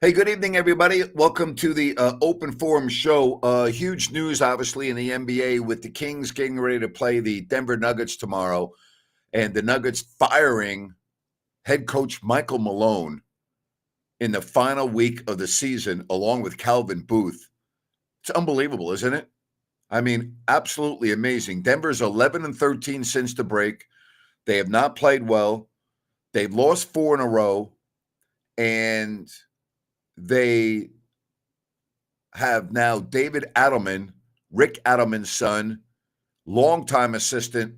Hey, good evening, everybody. Welcome to the Open Forum show. Huge news, obviously, in the NBA with the Kings getting ready to play the Denver Nuggets tomorrow, and the Nuggets firing head coach Michael Malone in the final week of the season, along with Calvin Booth. It's unbelievable, isn't it? I mean, absolutely amazing. Denver's 11-13 since the break. They have not played well. They've lost 4 in a row, and they have now David Adelman, Rick Adelman's son, longtime assistant,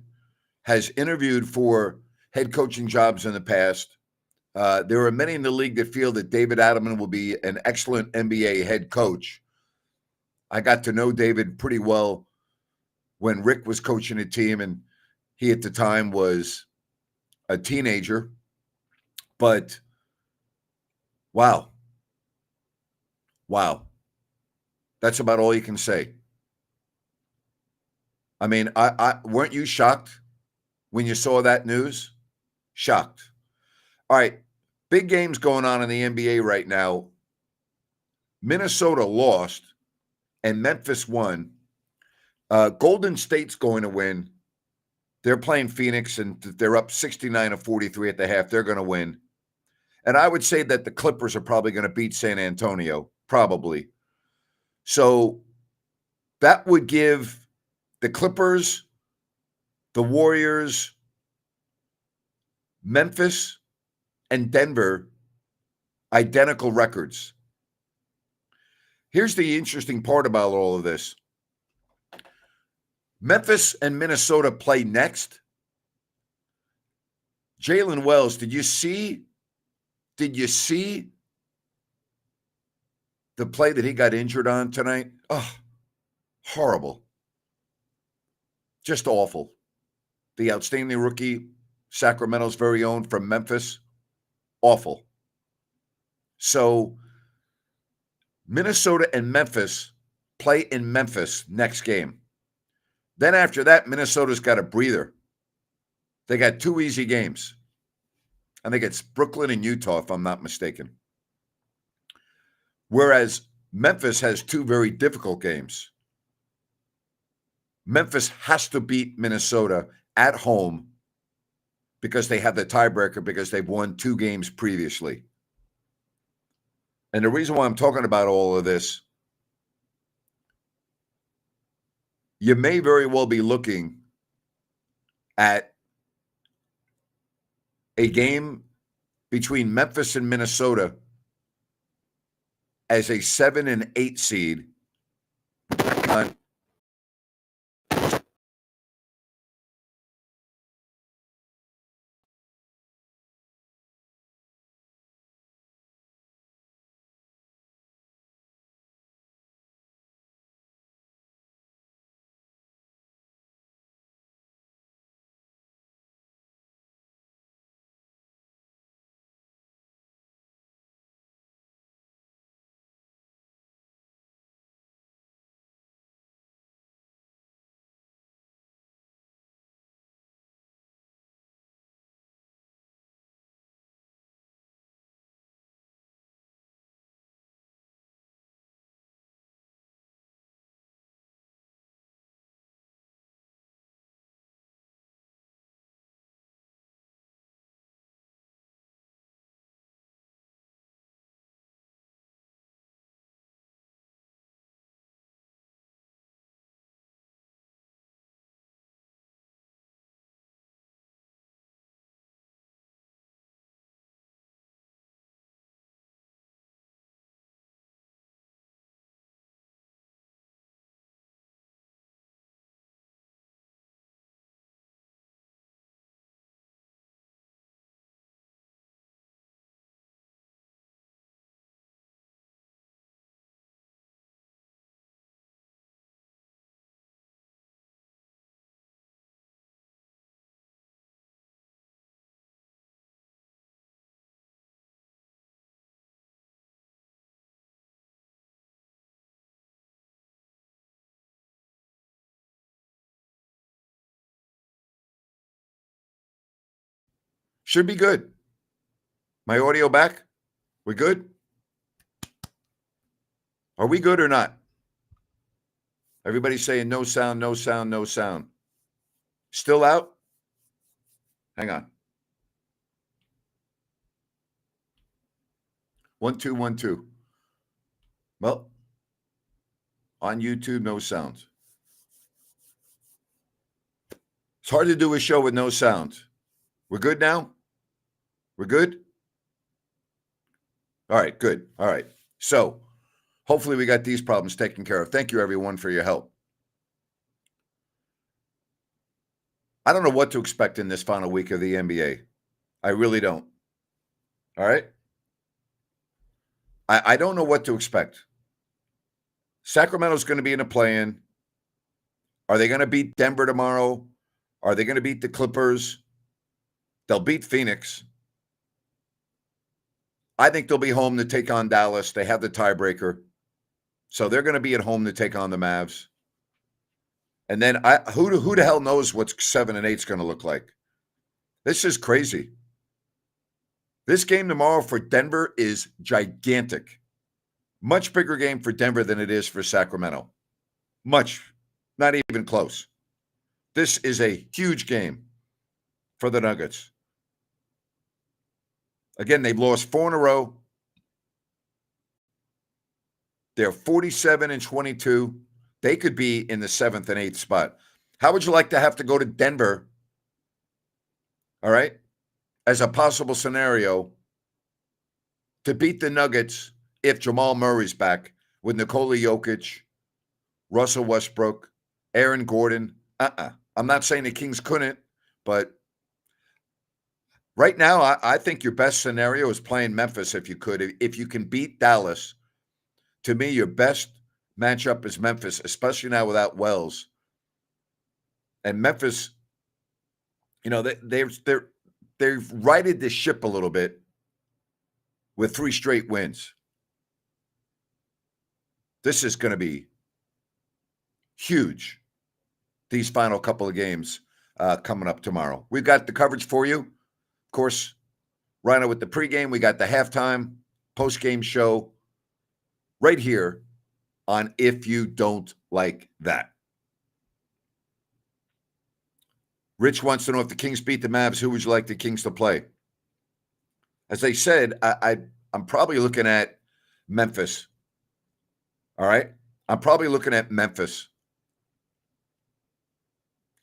has interviewed for head coaching jobs in the past. There are many in the league that feel that David Adelman will be an excellent NBA head coach. I got to know David pretty well when Rick was coaching a team, and he at the time was a teenager. But wow, wow, that's about all you can say. I mean, I weren't you shocked when you saw that news? Shocked. All right, big games going on in the NBA right now. Minnesota lost and Memphis won. Golden State's going to win. They're playing Phoenix and they're up 69-43 at the half. They're going to win. And I would say that the Clippers are probably going to beat San Antonio, probably. So that would give the Clippers, the Warriors, Memphis, and Denver identical records. Here's the interesting part about all of this. Memphis and Minnesota play next. Jalen Wells, did you see the play that he got injured on tonight? Oh, horrible. Just awful. The outstanding rookie, Sacramento's very own from Memphis. Awful. So Minnesota and Memphis play in Memphis next game. Then after that, Minnesota's got a breather. They got 2 easy games. I think it's Brooklyn and Utah, if I'm not mistaken. Whereas Memphis has 2 very difficult games. Memphis has to beat Minnesota at home because they have the tiebreaker because they've won 2 games previously. And the reason why I'm talking about all of this, you may very well be looking at a game between Memphis and Minnesota as a 7 and 8 seed on should be good. My audio back? We good? Are we good or not? Everybody's saying no sound, no sound, no sound. Still out? Hang on. 1 2 1 2. Well, on YouTube, no sound. It's hard to do a show with no sound. We're good now? We're good? All right, good. All right. So, hopefully we got these problems taken care of. Thank you everyone for your help. I don't know what to expect in this final week of the NBA. I really don't. All right? I don't know what to expect. Sacramento's going to be in a play-in. Are they going to beat Denver tomorrow? Are they going to beat the Clippers? They'll beat Phoenix. I think they'll be home to take on Dallas. They have the tiebreaker. So they're going to be at home to take on the Mavs. And then who the hell knows what 7 and 8 is going to look like? This is crazy. This game tomorrow for Denver is gigantic. Much bigger game for Denver than it is for Sacramento. Much. Not even close. This is a huge game for the Nuggets. Again, they've lost 4 in a row. They're 47 and 22. They could be in the 7th and 8th spot. How would you like to have to go to Denver, all right, as a possible scenario to beat the Nuggets if Jamal Murray's back with Nikola Jokic, Russell Westbrook, Aaron Gordon? I'm not saying the Kings couldn't, but right now I think your best scenario is playing Memphis if you could. If you can beat Dallas, to me, your best matchup is Memphis, especially now without Wells. And Memphis, you know, they've righted the ship a little bit with 3 straight wins. This is going to be huge, these final couple of games coming up tomorrow. We've got the coverage for you. Of course, Rhino with the pregame. We got the halftime, postgame show right here on If You Don't Like That. Rich wants to know if the Kings beat the Mavs, who would you like the Kings to play? As I said, I'm probably looking at Memphis. All right? I'm probably looking at Memphis.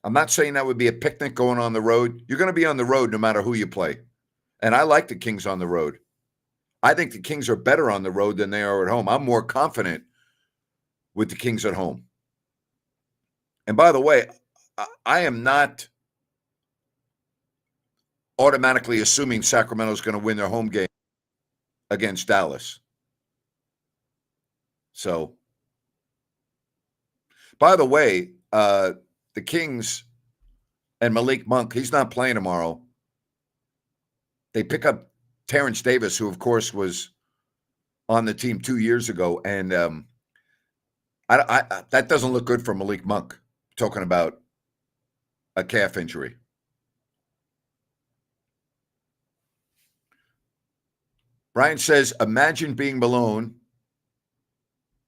I'm not saying that would be a picnic going on the road. You're going to be on the road no matter who you play. And I like the Kings on the road. I think the Kings are better on the road than they are at home. I'm more confident with the Kings at home. And by the way, I am not automatically assuming Sacramento's going to win their home game against Dallas. So, by the way, the Kings and Malik Monk, he's not playing tomorrow. They pick up Terrence Davis, who, of course, was on the team 2 years ago. And that doesn't look good for Malik Monk, talking about a calf injury. Brian says, imagine being Malone.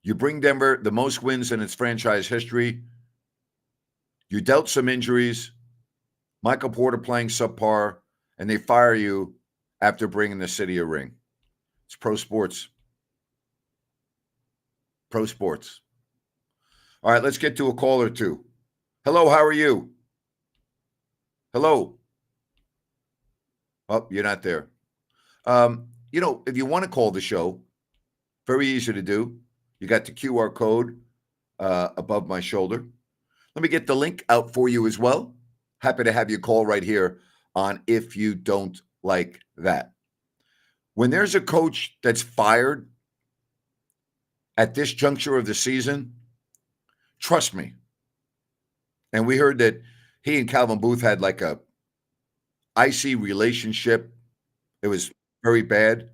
You bring Denver the most wins in its franchise history. You dealt some injuries. Michael Porter playing subpar, and they fire you after bringing the city a ring. It's pro sports. Pro sports. All right, let's get to a call or two. Hello, how are you? Hello. Oh, you're not there. You know, if you want to call the show, very easy to do. You got the QR code above my shoulder. Let me get the link out for you as well. Happy to have you call right here on If You Don't Like That. When there's a coach that's fired at this juncture of the season, trust me. And we heard that he and Calvin Booth had like a icy relationship. It was very bad.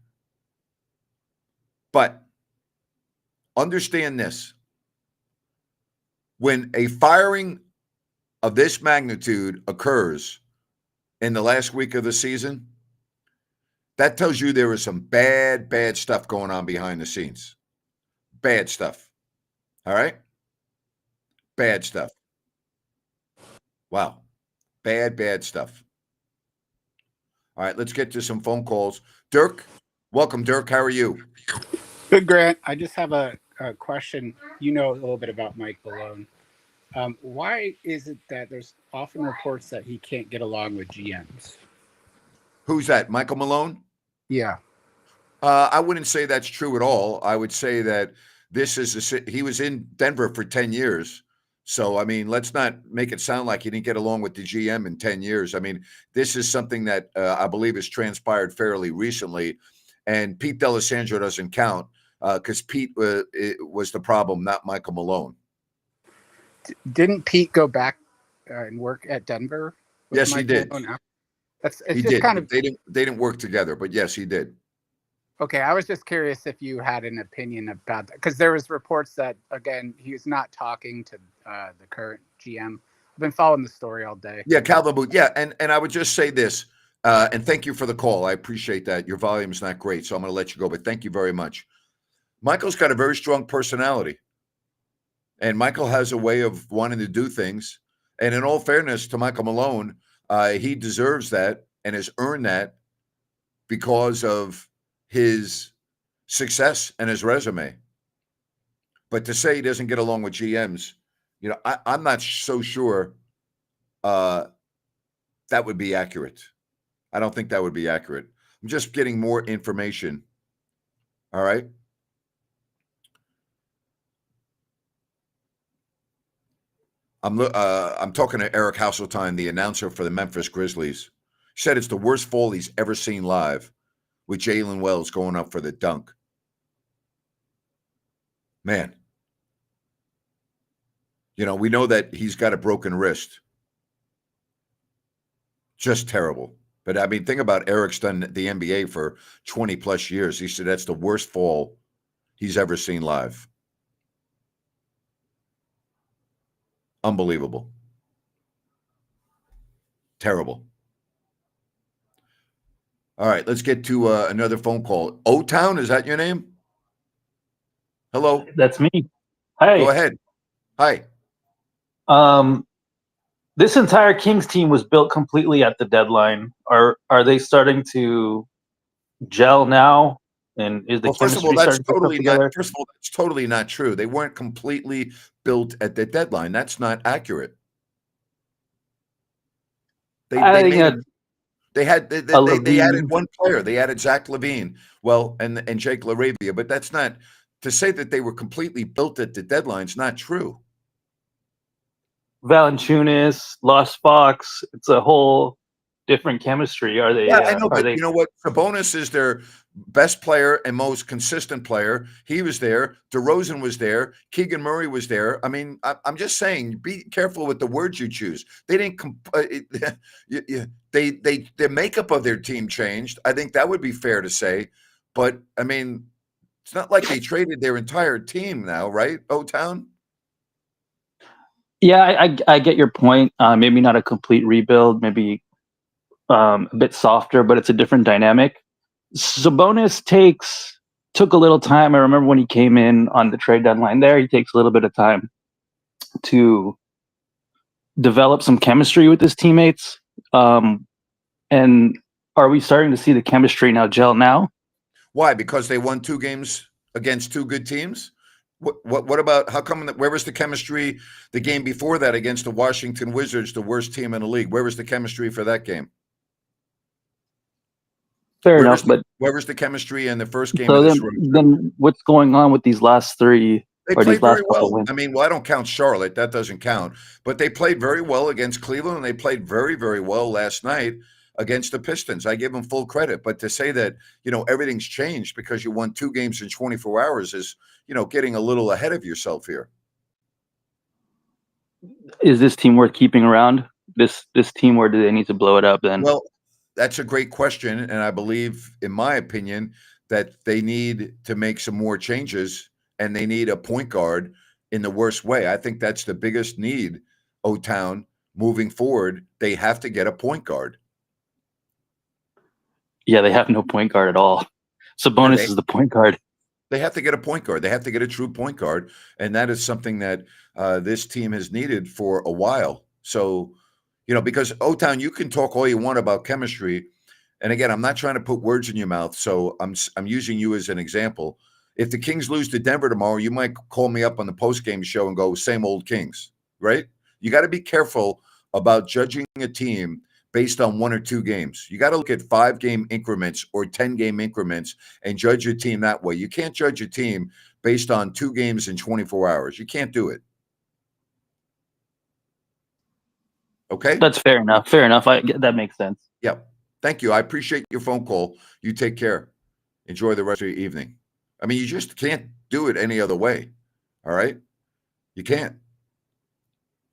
But understand this. When a firing of this magnitude occurs in the last week of the season, that tells you there is some bad stuff going on behind the scenes. Bad stuff. All right? Bad stuff. Wow. Bad stuff. All right, let's get to some phone calls. Dirk, welcome, Dirk. How are you? Good, Grant. I just have a question. You know a little bit about Mike Malone. Why is it that there's often reports that he can't get along with GMs? Who's that? Michael Malone? Yeah. I wouldn't say that's true at all. I would say that he was in Denver for 10 years. So, I mean, let's not make it sound like he didn't get along with the GM in 10 years. I mean, this is something that I believe has transpired fairly recently. And Pete D'Alessandro doesn't count because Pete was the problem, not Michael Malone. Didn't Pete go back and work at Denver with Yes, he Mike did. Malone? It's He just did, kind but of they didn't work together. But yes, he did. okay. I was just curious if you had an opinion about that because there was reports that again he was not talking to the current GM. I've been following the story all day. Yeah, Calvin Booth. Yeah, and I would just say this, and thank you for the call. I appreciate that. Your volume is not great, so I'm going to let you go, but thank you very much. Michael's got a very strong personality, and Michael has a way of wanting to do things. And in all fairness to Michael Malone, he deserves that and has earned that because of his success and his resume. But to say he doesn't get along with GMs, I'm not so sure that would be accurate. I don't think that would be accurate. I'm just getting more information. All right. I'm talking to Eric Hasseltine, the announcer for the Memphis Grizzlies. He said it's the worst fall he's ever seen live, with Jalen Wells going up for the dunk. Man, we know that he's got a broken wrist. Just terrible. But I mean, think about Eric's done the NBA for 20 plus years. He said that's the worst fall he's ever seen live. Unbelievable. Terrible. All right, let's get to another phone call. O-Town, is that your name? Hello. That's me. Hi. Go ahead. Hi. This entire Kings team was built completely at the deadline. Are they starting to gel now? And is the Well, first of all, chemistry that's starting to come totally not. together? First of all, that's totally not true. They weren't completely built at the deadline. That's not accurate. I think They added LaVine. one player. They added Zach LaVine. Well, and Jake LaRavia, but that's not to say that they were completely built at the deadline. It's not true. Valanciunas, Lost Fox. It's a whole different chemistry. Are they? Yeah, I know, Are but they? you know what? Sabonis is their best player and most consistent player. He was there. DeRozan was there. Keegan Murray was there. I mean, I'm just saying, be careful with the words you choose. They didn't. The makeup of their team changed. I think that would be fair to say. But I mean, it's not like they traded their entire team now, right? O-Town. Yeah, I get your point. Maybe not a complete rebuild. Maybe a bit softer, but it's a different dynamic. Sabonis took a little time. I remember when he came in on the trade deadline there, he takes a little bit of time to develop some chemistry with his teammates. And are we starting to see the chemistry now gel now? Why? Because they won 2 games against 2 good teams? What about how come where was the chemistry the game before that against the Washington Wizards, the worst team in the league? Where was the chemistry for that game? Fair enough, but where was the chemistry in the first game so of this then what's going on with these last 3 They or these played very last well. couple wins? I mean, well, I don't count Charlotte. That doesn't count. But they played very well against Cleveland, and they played very, very well last night against the Pistons. I give them full credit. But to say that, everything's changed because you won 2 games in 24 hours is, getting a little ahead of yourself here. Is this team worth keeping around? This team, or do they need to blow it up then? Well, that's a great question. And I believe, in my opinion, that they need to make some more changes and they need a point guard in the worst way. I think that's the biggest need, O-Town, moving forward. They have to get a point guard. Yeah, they have no point guard at all. Sabonis is the point guard. They have to get a point guard. They have to get a true point guard, and that is something that this team has needed for a while. So, because O-Town, you can talk all you want about chemistry, and again, I'm not trying to put words in your mouth, so I'm using you as an example. If the Kings lose to Denver tomorrow, you might call me up on the post-game show and go, same old Kings, right? You got to be careful about judging a team based on 1 or 2 games. You got to look at 5-game increments or 10-game increments and judge your team that way. You can't judge a team based on 2 games in 24 hours. You can't do it. Okay? That's fair enough. Fair enough. That makes sense. Yeah. Thank you. I appreciate your phone call. You take care. Enjoy the rest of your evening. I mean, you just can't do it any other way. All right? You can't.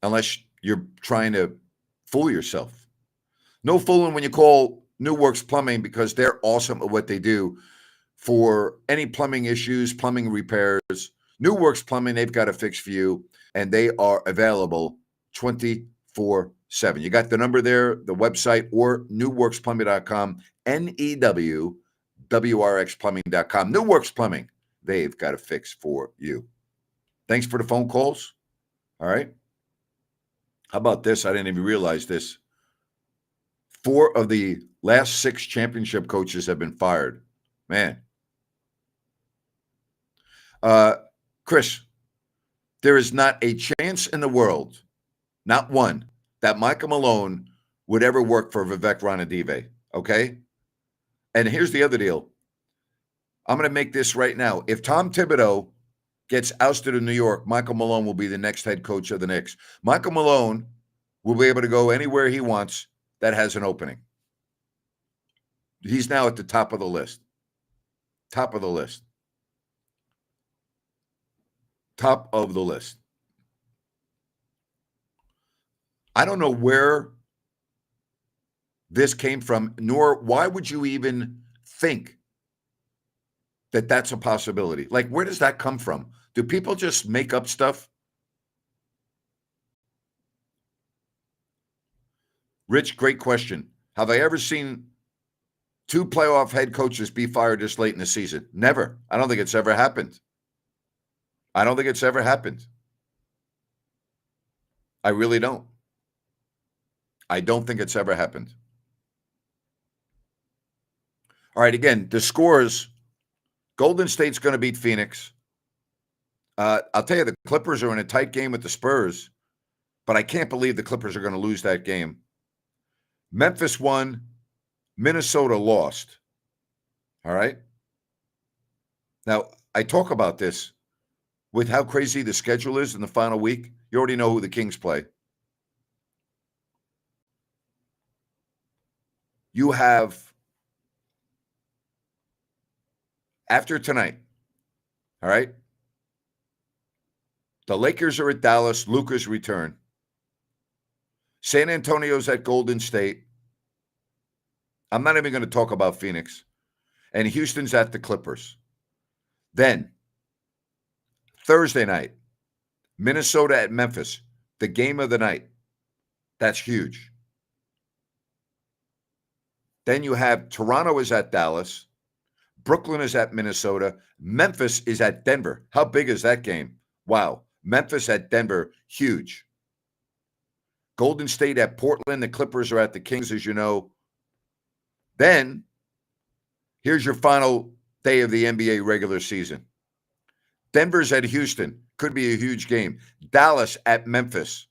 Unless you're trying to fool yourself. No fooling when you call New Works Plumbing, because they're awesome at what they do for any plumbing issues, plumbing repairs. New Works Plumbing, they've got a fix for you, and they are available 24/7. You got the number there, the website, or newworksplumbing.com, NEWWRXplumbing.com. New Works Plumbing, they've got a fix for you. Thanks for the phone calls. All right. How about this? I didn't even realize this. 4 of the last 6 championship coaches have been fired. Man. Chris, there is not a chance in the world, not one, that Michael Malone would ever work for Vivek Ranadive, okay? And here's the other deal. I'm going to make this right now. If Tom Thibodeau gets ousted in New York, Michael Malone will be the next head coach of the Knicks. Michael Malone will be able to go anywhere he wants that has an opening. He's now at the top of the list. Top of the list. Top of the list. I don't know where this came from, nor why would you even think that that's a possibility? Like, where does that come from? Do people just make up stuff? Rich, great question. Have I ever seen 2 playoff head coaches be fired this late in the season? Never. I don't think it's ever happened. I don't think it's ever happened. I really don't. I don't think it's ever happened. All right, again, the scores. Golden State's going to beat Phoenix. I'll tell you, the Clippers are in a tight game with the Spurs, but I can't believe the Clippers are going to lose that game. Memphis won. Minnesota lost. All right? Now, I talk about this with how crazy the schedule is in the final week. You already know who the Kings play. You have, after tonight, all right, the Lakers are at Dallas. Luka's return. San Antonio's at Golden State. I'm not even going to talk about Phoenix. And Houston's at the Clippers. Then, Thursday night, Minnesota at Memphis, the game of the night. That's huge. Then you have Toronto is at Dallas. Brooklyn is at Minnesota. Memphis is at Denver. How big is that game? Wow. Memphis at Denver, huge. Golden State at Portland. The Clippers are at the Kings, as you know. Then, here's your final day of the NBA regular season. Denver's at Houston. Could be a huge game. Dallas at Memphis.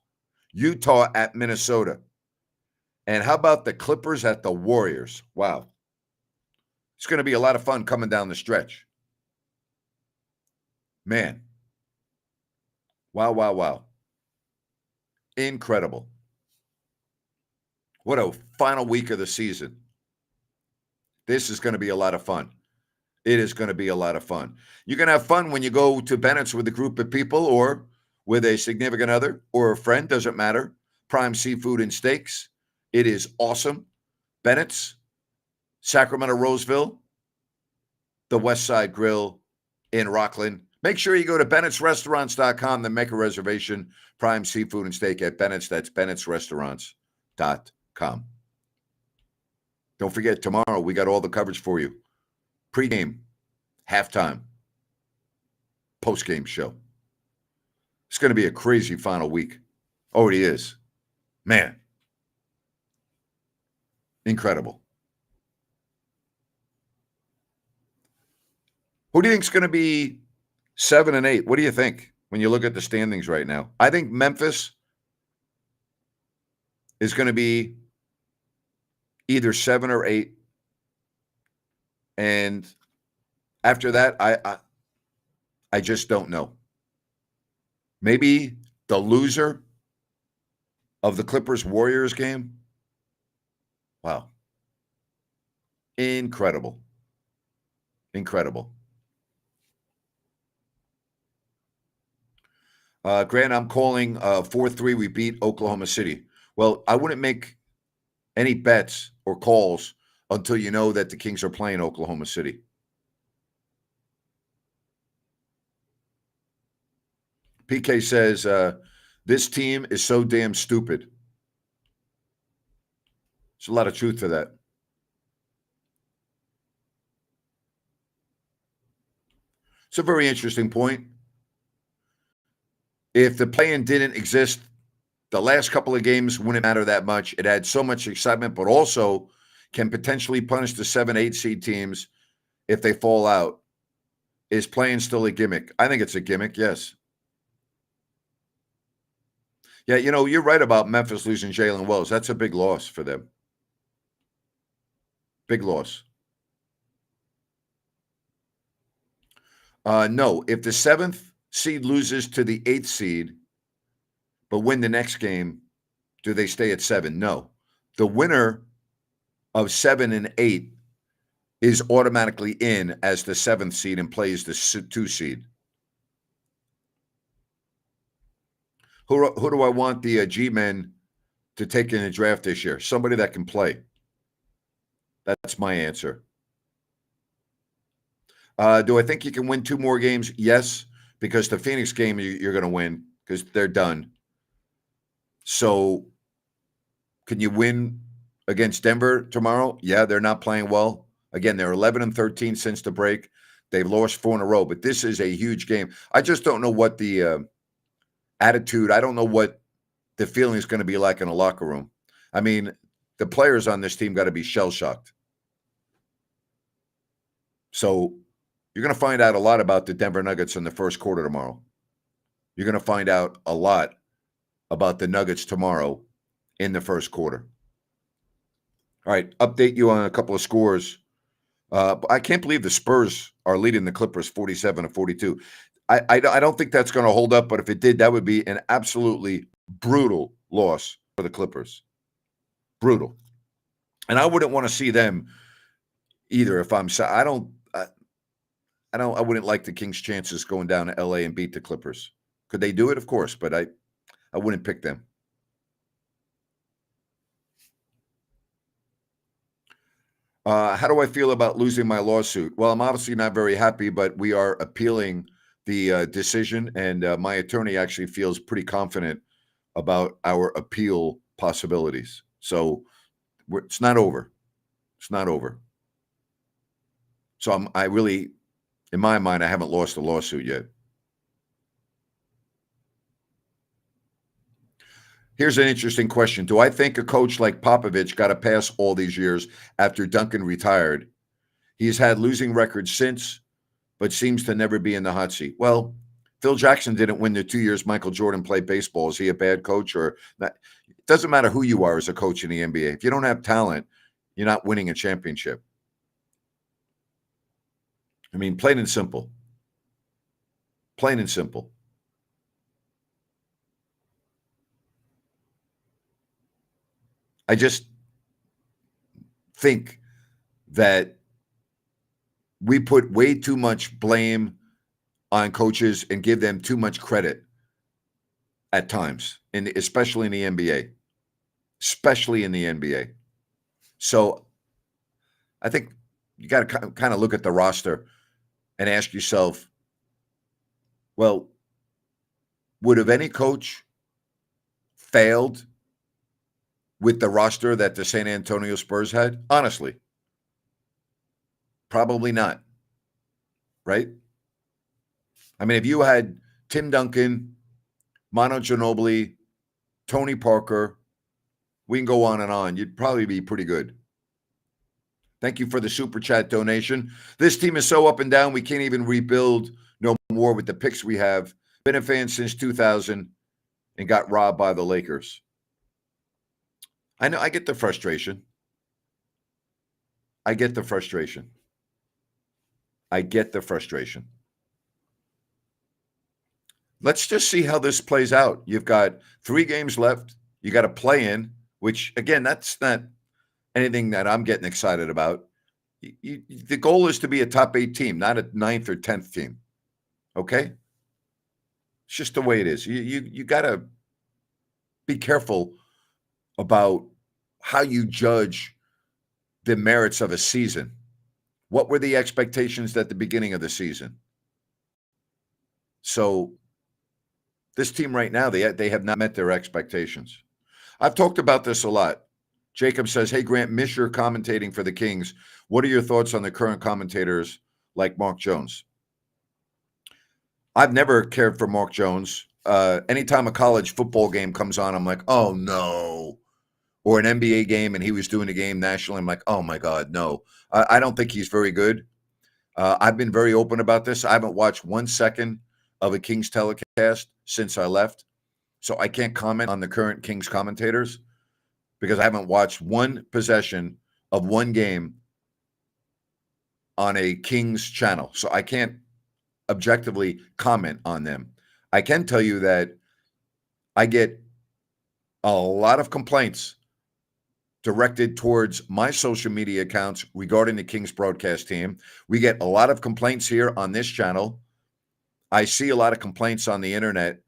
Utah at Minnesota. And how about the Clippers at the Warriors? Wow. It's going to be a lot of fun coming down the stretch. Man. Wow, wow, wow. Incredible. What a final week of the season. This is going to be a lot of fun. It is going to be a lot of fun. You're going to have fun when you go to Bennett's with a group of people or with a significant other or a friend, doesn't matter. Prime Seafood and Steaks. It is awesome. Bennett's, Sacramento, Roseville, the West Side Grill in Rockland. Make sure you go to Bennett'sRestaurants.com and make a reservation. Prime Seafood and Steak at Bennett's. That's Bennett'sRestaurants.com. Don't forget, tomorrow we got all the coverage for you. Pre-game, halftime, post-game show. It's going to be a crazy final week. Already is. Man. Incredible. Who do you think is going to be 7 and 8? What do you think when you look at the standings right now? I think Memphis is going to be either 7 or 8. And after that, I just don't know. Maybe the loser of the Clippers-Warriors game. Wow. Incredible. Incredible. Grant, I'm calling 4-3. We beat Oklahoma City. Well, I wouldn't make any bets or calls until you know that the Kings are playing Oklahoma City. PK says, this team is so damn stupid. There's a lot of truth to that. It's a very interesting point. If the play-in didn't exist, the last couple of games wouldn't matter that much. It had so much excitement, but also can potentially punish the 7-8 seed teams if they fall out. Is play-in still a gimmick? I think it's a gimmick, yes. Yeah, you're right about Memphis losing Jalen Wells. That's a big loss for them. Big loss. No, if the 7th seed loses to the 8th seed, but win the next game, do they stay at 7? No. The winner of 7 and 8 is automatically in as the 7th seed and plays the 2 seed. Who do I want the G-men to take in the draft this year? Somebody that can play. That's my answer. Do I think you can win 2 more games? Yes, because the Phoenix game you're going to win because they're done. So can you win against Denver tomorrow? Yeah, they're not playing well. Again, they're 11 and 13 since the break. They've lost 4 in a row, but this is a huge game. I just don't know what the attitude, I don't know what the feeling is going to be like in a locker room. I mean, the players on this team got to be shell-shocked. So you're going to find out a lot about the Denver Nuggets in the first quarter tomorrow. You're going to find out a lot about the Nuggets tomorrow in the first quarter. All right, update you on a couple of scores. I can't believe the Spurs are leading the Clippers 47-42. I don't think that's going to hold up, but if it did, that would be an absolutely brutal loss for the Clippers. Brutal. And I wouldn't want to see them either if I'm I wouldn't like the Kings' chances going down to LA and beat the Clippers. Could they do it? Of course, but I wouldn't pick them. How do I feel about losing my lawsuit? Well, I'm obviously not very happy, but we are appealing the decision, and my attorney actually feels pretty confident about our appeal possibilities. So it's not over. It's not over. So I really, in my mind, I haven't lost the lawsuit yet. Here's an interesting question. Do I think a coach like Popovich got a pass all these years after Duncan retired? He's had losing records since, but seems to never be in the hot seat. Well, Phil Jackson didn't win the 2 years Michael Jordan played baseball. Is he a bad coach or not? It doesn't matter who you are as a coach in the NBA. If you don't have talent, you're not winning a championship. I mean, plain and simple. Plain and simple. I just think that we put way too much blame on coaches and give them too much credit at times, and especially in the NBA. Especially in the NBA. So I think you got to kind of look at the roster and ask yourself, well, would have any coach failed with the roster that the San Antonio Spurs had? Honestly, probably not. Right? I mean, if you had Tim Duncan, Manu Ginobili, Tony Parker, we can go on and on. You'd probably be pretty good. Thank you for the super chat donation. This team is so up and down, we can't even rebuild no more with the picks we have. Been a fan since 2000 and got robbed by the Lakers. I know, I get the frustration. I get the frustration. Let's just see how this plays out. You've got 3 games left. You got to play in, which, again, that's not anything that I'm getting excited about. The goal is to be a top 8 team, not a 9th or 10th team. Okay? It's just the way it is. You got to be careful about how you judge the merits of a season. What were the expectations at the beginning of the season? So this team right now, they have not met their expectations. I've talked about this a lot. Jacob says, hey, Grant, miss your commentating for the Kings. What are your thoughts on the current commentators like Mark Jones? I've never cared for Mark Jones. Anytime a college football game comes on, I'm like, oh, no. Or an NBA game and he was doing a game nationally, I'm like, oh, my God, no. I don't think he's very good. I've been very open about this. I haven't watched 1 second of a Kings telecast since I left. So I can't comment on the current Kings commentators because I haven't watched 1 possession of 1 game on a Kings channel. So I can't objectively comment on them. I can tell you that I get a lot of complaints directed towards my social media accounts regarding the Kings broadcast team. We get a lot of complaints here on this channel. I see a lot of complaints on the internet.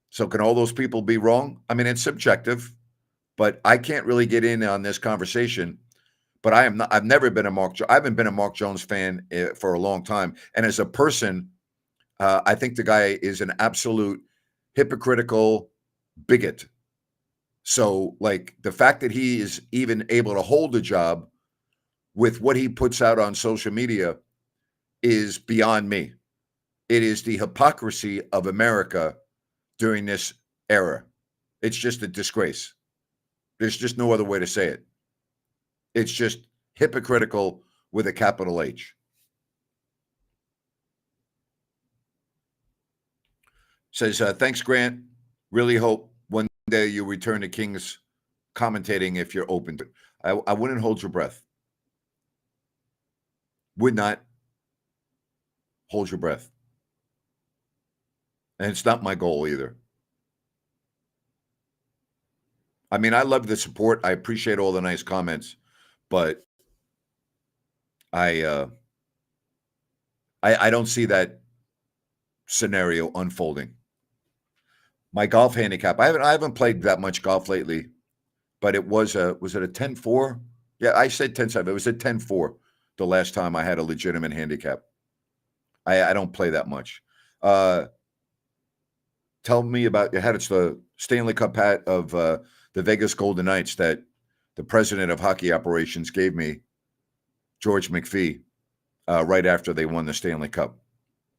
So can all those people be wrong? I mean, it's subjective, but I can't really get in on this conversation. But I've never been I haven't been a Mark Jones fan for a long time. And as a person, I think the guy is an absolute hypocritical bigot. So, like, the fact that he is even able to hold a job with what he puts out on social media is beyond me. It is the hypocrisy of America during this era. It's just a disgrace. There's just no other way to say it. It's just hypocritical with a capital H. Says, thanks, Grant. Really hope one day you return to Kings commentating if you're open to it. I wouldn't hold your breath. Would not hold your breath. And it's not my goal either. I mean, I love the support. I appreciate all the nice comments, but I don't see that scenario unfolding. My golf handicap. I haven't played that much golf lately, but it was it a 10-4? Yeah, I said 10-7. It was a 10-4 the last time I had a legitimate handicap. I don't play that much. Tell me about your hat. It's the Stanley Cup hat of the Vegas Golden Knights that the president of hockey operations gave me, George McPhee, right after they won the Stanley Cup.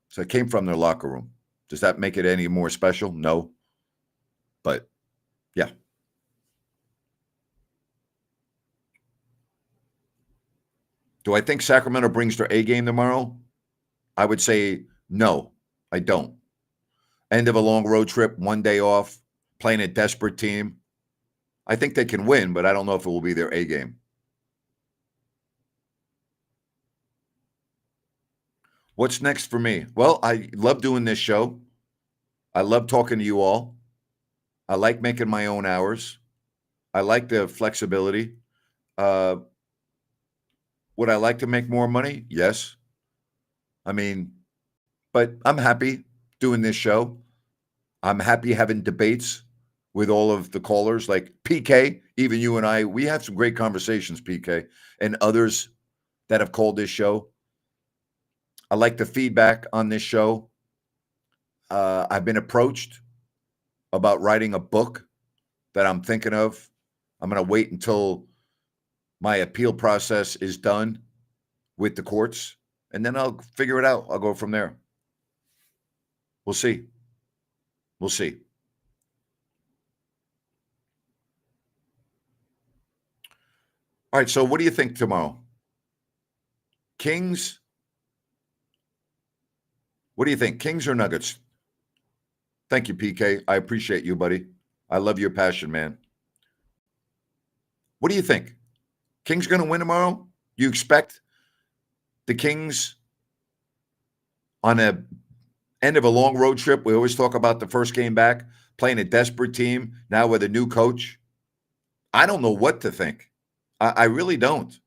So it came from their locker room. Does that make it any more special? No. But, yeah. Do I think Sacramento brings their A game tomorrow? I would say no, I don't. End of a long road trip, 1 day off, playing a desperate team. I think they can win, but I don't know if it will be their A game. What's next for me? Well, I love doing this show. I love talking to you all. I like making my own hours. I like the flexibility. Would I like to make more money? Yes. I mean, but I'm happy doing this show. I'm happy having debates with all of the callers like PK, even you and I. We have some great conversations, PK, and others that have called this show. I like the feedback on this show. I've been approached about writing a book that I'm thinking of. I'm going to wait until my appeal process is done with the courts, and then I'll figure it out. I'll go from there. We'll see. We'll see. All right, so what do you think tomorrow? Kings? What do you think? Kings or Nuggets? Thank you, PK. I appreciate you, buddy. I love your passion, man. What do you think? Kings going to win tomorrow? You expect the Kings on a end of a long road trip? We always talk about the first game back, playing a desperate team, now with a new coach. I don't know what to think. I really don't.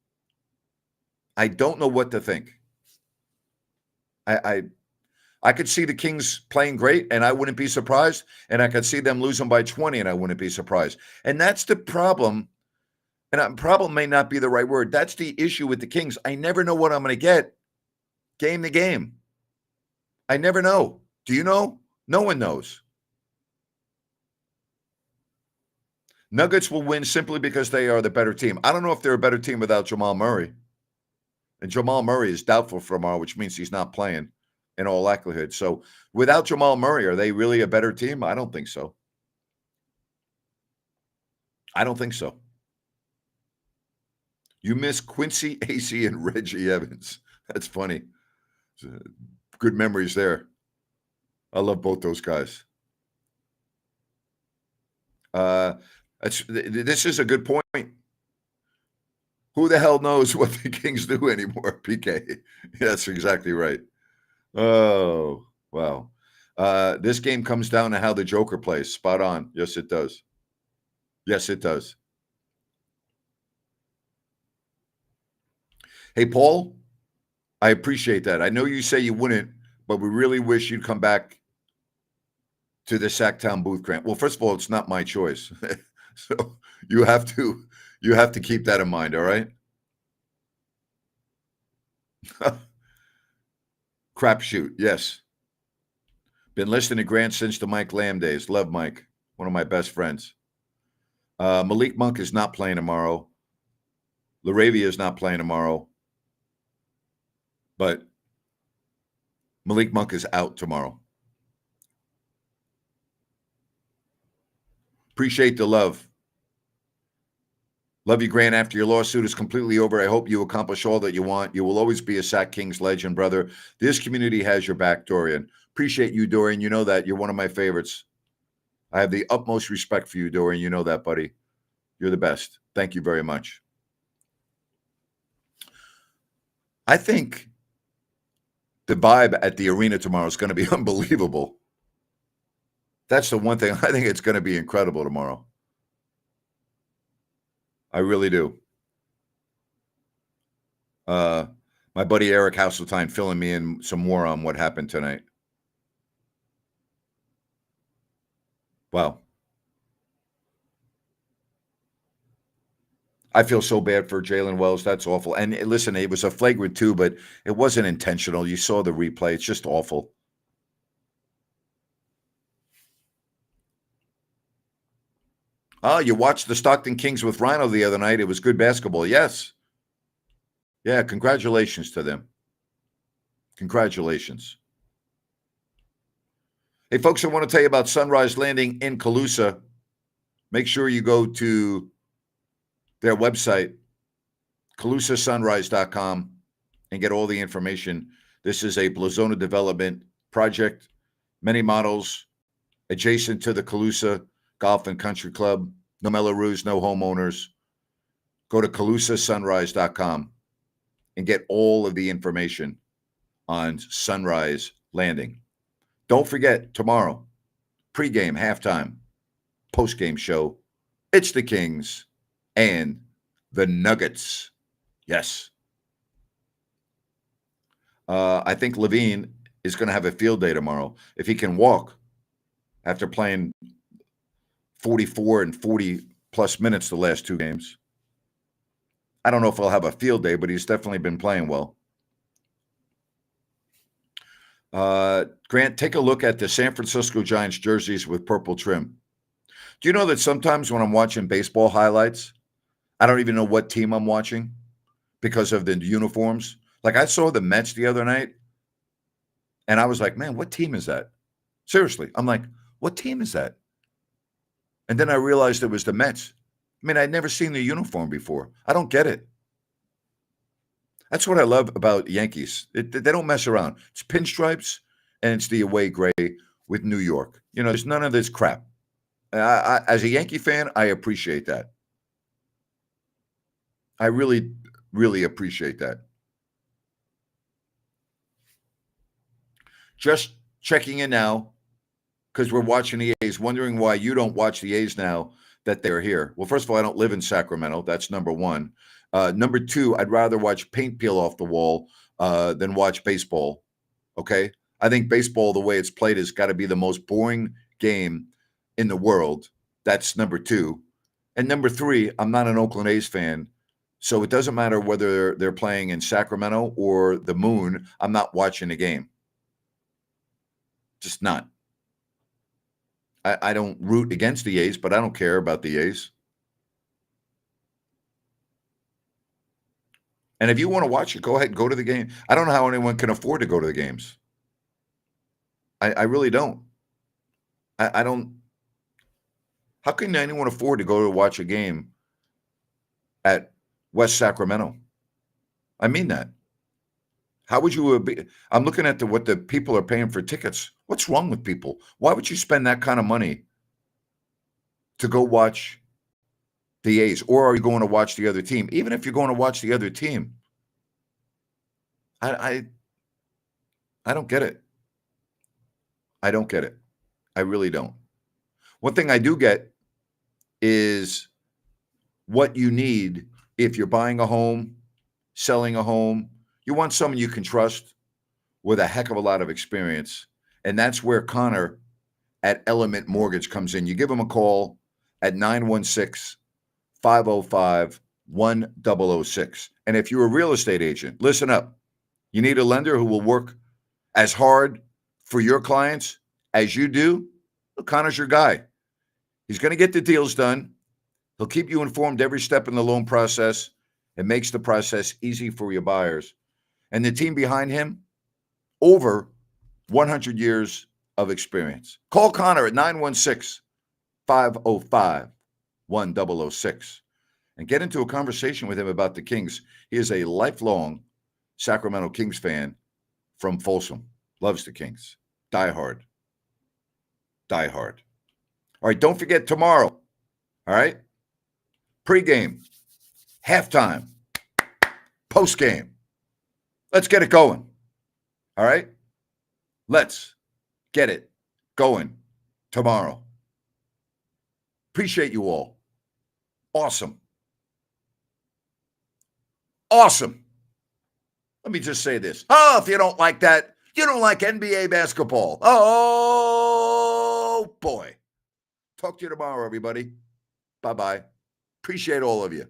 I don't know what to think. I could see the Kings playing great, and I wouldn't be surprised. And I could see them losing by 20, and I wouldn't be surprised. And that's the problem. And problem may not be the right word. That's the issue with the Kings. I never know what I'm going to get game to game. I never know. Do you know? No one knows. Nuggets will win simply because they are the better team. I don't know if they're a better team without Jamal Murray. And Jamal Murray is doubtful for tomorrow, which means he's not playing in all likelihood. So without Jamal Murray, are they really a better team? I don't think so. I don't think so. You miss Quincy Acey and Reggie Evans. That's funny. Good memories there. I love both those guys. This is a good point. Who the hell knows what the Kings do anymore, PK? That's exactly right. Oh, wow. This game comes down to how the Joker plays. Spot on. Yes, it does. Yes, it does. Hey, Paul, I appreciate that. I know you say you wouldn't, but we really wish you'd come back to the Sacktown booth, Grant. Well, first of all, it's not my choice. So you have to keep that in mind, all right? Crapshoot, yes. Been listening to Grant since the Mike Lamb days. Love Mike, one of my best friends. Malik Monk is not playing tomorrow. Laravia is not playing tomorrow. But Malik Monk is out tomorrow. Appreciate the love. Love you, Grant. After your lawsuit is completely over, I hope you accomplish all that you want. You will always be a Sack Kings legend, brother. This community has your back, Dorian. Appreciate you, Dorian. You know that. You're one of my favorites. I have the utmost respect for you, Dorian. You know that, buddy. You're the best. Thank you very much. I think the vibe at the arena tomorrow is going to be unbelievable. That's the one thing. I think it's going to be incredible tomorrow. I really do. My buddy Eric Hasseltine filling me in some more on what happened tonight. Wow. I feel so bad for Jalen Wells. That's awful. And listen, it was a flagrant too, but it wasn't intentional. You saw the replay. It's just awful. Oh, you watched the Stockton Kings with Rhino the other night. It was good basketball. Yes. Yeah, congratulations to them. Congratulations. Hey, folks, I want to tell you about Sunrise Landing in Calusa. Make sure you go to their website, calusasunrise.com, and get all the information. This is a Blazona development project, many models adjacent to the Calusa Golf and Country Club. No Mellorews, no homeowners. Go to calusasunrise.com and get all of the information on Sunrise Landing. Don't forget, tomorrow, pregame, halftime, postgame show. It's the Kings and the Nuggets. Yes. I think Levine is going to have a field day tomorrow. If he can walk after playing 44 and 40-plus minutes the last two games. I don't know if he'll have a field day, but he's definitely been playing well. Grant, take a look at the San Francisco Giants jerseys with purple trim. Do you know that sometimes when I'm watching baseball highlights, I don't even know what team I'm watching because of the uniforms? Like I saw the Mets the other night, and I was like, man, what team is that? Seriously. I'm like, what team is that? And then I realized it was the Mets. I mean, I'd never seen the uniform before. I don't get it. That's what I love about Yankees. They don't mess around. It's pinstripes and it's the away gray with New York. There's none of this crap. As a Yankee fan, I appreciate that. I really, really appreciate that. Just checking in now because we're watching the A's, wondering why you don't watch the A's now that they're here. Well, first of all, I don't live in Sacramento. That's number one. Number two, I'd rather watch paint peel off the wall than watch baseball. Okay? I think baseball, the way it's played, has got to be the most boring game in the world. That's number two. And number three, I'm not an Oakland A's fan. So it doesn't matter whether they're playing in Sacramento or the Moon. I'm not watching the game. Just not. I don't root against the A's, but I don't care about the A's. And if you want to watch it, go ahead and go to the game. I don't know how anyone can afford to go to the games. I really don't. I don't. How can anyone afford to go to watch a game at West Sacramento? I mean that. How would you be? I'm looking at what the people are paying for tickets. What's wrong with people? Why would you spend that kind of money to go watch the A's? Or are you going to watch the other team? Even if you're going to watch the other team, I don't get it. I don't get it. I really don't. One thing I do get is what you need if you're buying a home, selling a home. You want someone you can trust with a heck of a lot of experience. And that's where Connor at Element Mortgage comes in. You give him a call at 916-505-1006. And if you're a real estate agent, listen up. You need a lender who will work as hard for your clients as you do. Well, Connor's your guy. He's going to get the deals done. He'll keep you informed every step in the loan process. It makes the process easy for your buyers. And the team behind him, over 100 years of experience. Call Connor at 916-505-1006 and get into a conversation with him about the Kings. He is a lifelong Sacramento Kings fan from Folsom. Loves the Kings. Die hard. Die hard. All right, don't forget tomorrow. All right? Pre-game, halftime, post-game. Let's get it going. All right? Let's get it going tomorrow. Appreciate you all. Awesome. Awesome. Let me just say this. Oh, if you don't like that, you don't like NBA basketball. Oh, boy. Talk to you tomorrow, everybody. Bye-bye. Appreciate all of you.